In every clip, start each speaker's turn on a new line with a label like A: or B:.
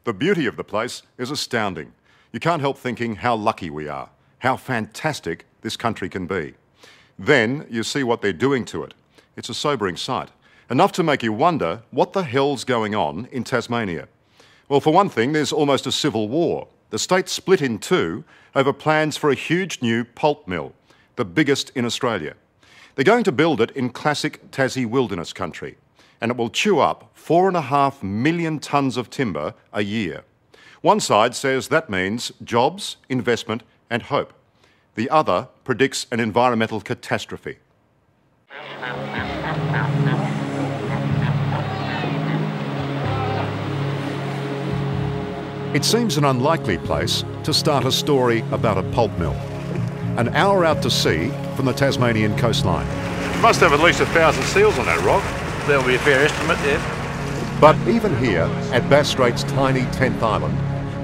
A: The beauty of the place is astounding. You can't help thinking how lucky we are, how fantastic this country can be. Then you see what they're doing to it. It's a sobering sight, enough to make you wonder what the hell's going on in Tasmania. Well, for one thing, there's almost a civil war. The state's split in two over plans for a huge new pulp mill, the biggest in Australia. They're going to build it in classic Tassie wilderness country, and it will chew up 4.5 million tonnes of timber a year. One side says that means jobs, investment and hope. The other predicts an environmental catastrophe. It seems an unlikely place to start a story about a pulp mill. An hour out to sea from the Tasmanian coastline.
B: You must have at least 1,000 seals on that rock.
C: There'll be a fair estimate, yeah.
A: But even here, at Bass Strait's tiny 10th island,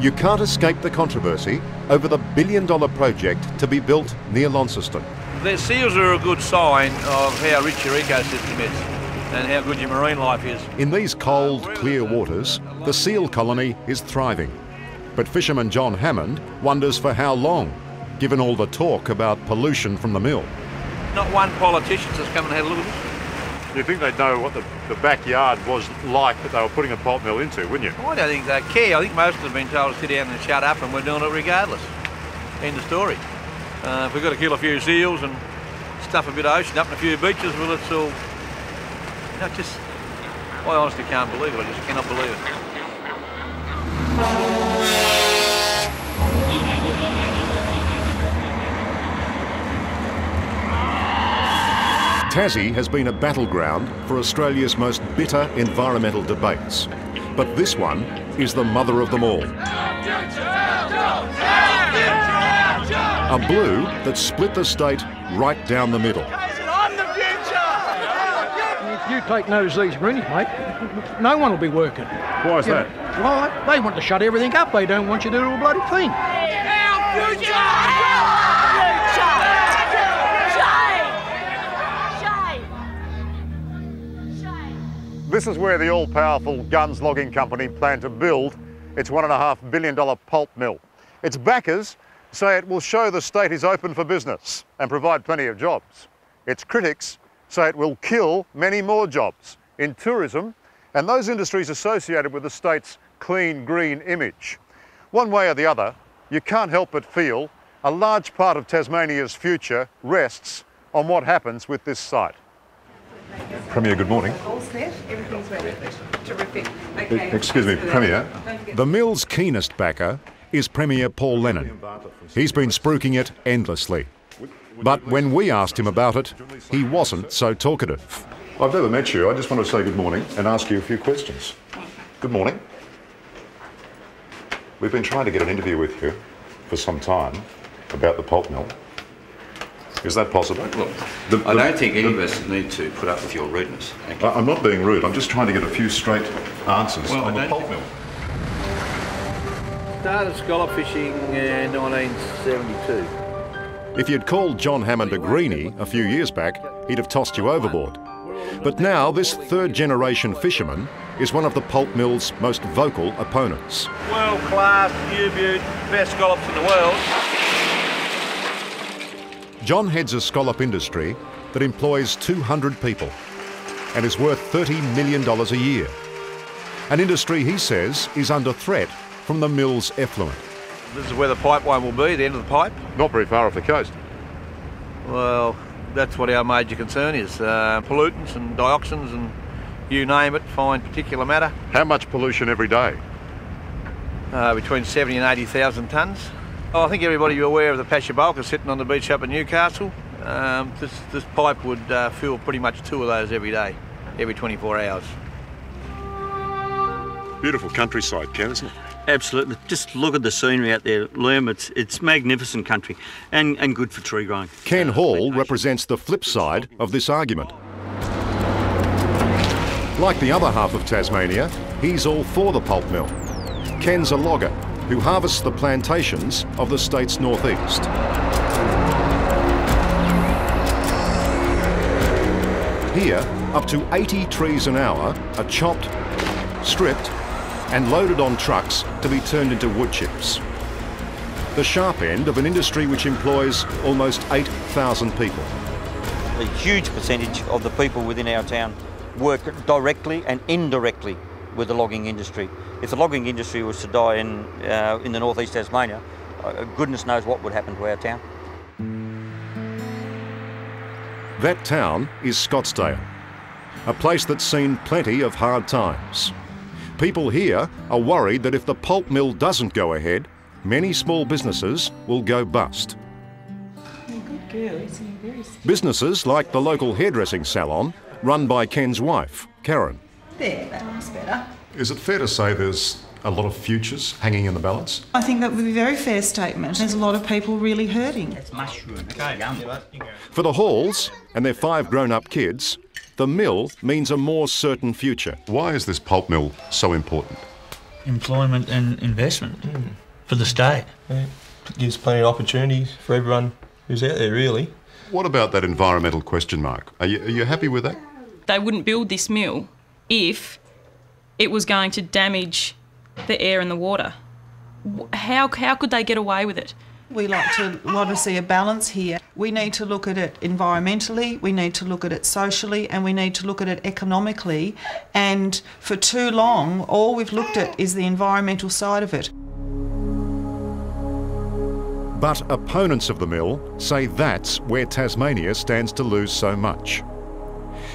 A: you can't escape the controversy over the billion-dollar project to be built near Launceston.
C: The seals are a good sign of how rich your ecosystem is and how good your marine life is.
A: In these cold, clear waters, the seal colony is thriving. But fisherman John Hammond wonders for how long, given all the talk about pollution from the mill.
C: Not one politician has come and had a look at this.
B: You'd think they'd know what the backyard was like that they were putting a pulp mill into, wouldn't you?
C: I don't think they care. I think most of them have been told to sit down and shut up and we're doing it regardless. End of story. If we've got to kill a few seals and stuff a bit of ocean up in a few beaches, well, it's all... You know, just... I honestly can't believe it. I just cannot believe it.
A: Tassie has been a battleground for Australia's most bitter environmental debates. But this one is the mother of them all. A blue that split the state right down the middle.
D: If you take notice of these greenies, mate, no one will be working.
B: Why is that?
D: Well, they want to shut everything up. They don't want you to do a bloody thing.
B: This is where the all-powerful Guns Logging Company plan to build its $1.5 billion pulp mill. Its backers say it will show the state is open for business and provide plenty of jobs. Its critics say it will kill many more jobs in tourism and those industries associated with the state's clean, green image. One way or the other, you can't help but feel a large part of Tasmania's future rests on what happens with this site. Premier, good morning.
E: All set, everything's ready. Terrific. Okay.
A: Excuse me, Premier. The mill's keenest backer is Premier Paul Lennon. He's been spruiking it endlessly. But when we asked him about it, he wasn't so talkative. I've never met you. I just want to say good morning and ask you a few questions. Good morning. We've been trying to get an interview with you for some time about the pulp mill. Is that possible?
F: Look, I don't think any of us need to put up with your rudeness.
A: I'm not being rude. I'm just trying to get a few straight answers on the pulp mill.
C: Started scallop fishing in 1972.
A: If you'd called John Hammond a greenie a few years back, he'd have tossed you overboard. But now this third-generation fisherman is one of the pulp mill's most vocal opponents.
C: World-class, new-viewed, best scallops in the world.
A: John heads a scallop industry that employs 200 people and is worth $30 million a year. An industry, he says, is under threat from the mill's effluent.
C: This is where the pipeline will be, the end of the pipe.
B: Not very far off the coast.
C: Well, that's what our major concern is. Pollutants and dioxins and you name it, find particular matter.
B: How much pollution every day?
C: Between 70 and 80,000 tonnes. I think everybody will be aware of the Pasha Bulker sitting on the beach up in Newcastle. This pipe would fill pretty much 2 of those every day, every 24 hours.
B: Beautiful countryside, Ken, isn't it?
G: Absolutely. Just look at the scenery out there, Liam. It's magnificent country and good for tree growing.
A: Ken Hall represents the flip side of this argument. Like the other half of Tasmania, he's all for the pulp mill. Ken's a logger who harvests the plantations of the state's northeast. Here, up to 80 trees an hour are chopped, stripped and loaded on trucks to be turned into wood chips. The sharp end of an industry which employs almost 8,000 people.
G: A huge percentage of the people within our town work directly and indirectly with the logging industry. If the logging industry was to die in the northeast Tasmania, goodness knows what would happen to our town.
A: That town is Scottsdale, a place that's seen plenty of hard times. People here are worried that if the pulp mill doesn't go ahead, many small businesses will go bust. Businesses like the local hairdressing salon, run by Ken's wife, Karen.
E: There, that's better.
A: Is it fair to say there's a lot of futures hanging in the balance?
H: I think that would be a very fair statement. There's a lot of people really hurting.
A: For the Halls and their 5 grown-up kids, the mill means a more certain future. Why is this pulp mill so important?
I: Employment and investment for the state.
J: Yeah. It gives plenty of opportunities for everyone who's out there, really.
A: What about that environmental question mark? Are you happy with that?
K: They wouldn't build this mill if it was going to damage the air and the water. How could they get away with it?
H: We want to see a balance here. We need to look at it environmentally, we need to look at it socially, and we need to look at it economically. And for too long, all we've looked at is the environmental side of it.
A: But opponents of the mill say that's where Tasmania stands to lose so much.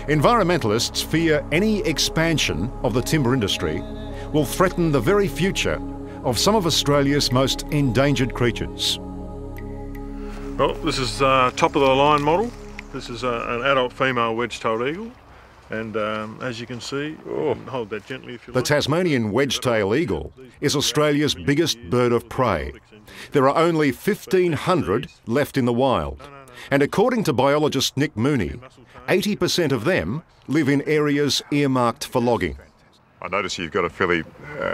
A: Environmentalists fear any expansion of the timber industry will threaten the very future of some of Australia's most endangered creatures.
L: Well, this is top of the line model. This is an adult female wedge-tailed eagle, and as you can see, hold that gently if you like.
A: The Tasmanian wedge-tailed eagle is Australia's biggest bird of prey. There are only 1,500 left in the wild, and according to biologist Nick Mooney, 80% of them live in areas earmarked for logging. I notice you've got a fairly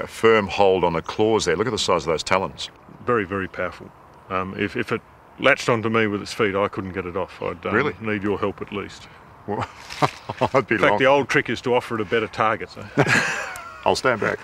A: firm hold on the claws there. Look at the size of those talons.
L: Very, very powerful. If it latched onto me with its feet, I couldn't get it off. I'd
A: really
L: need your help at least.
A: Well, I'd be
L: in fact, the old trick is to offer it a better target. So.
A: I'll stand back.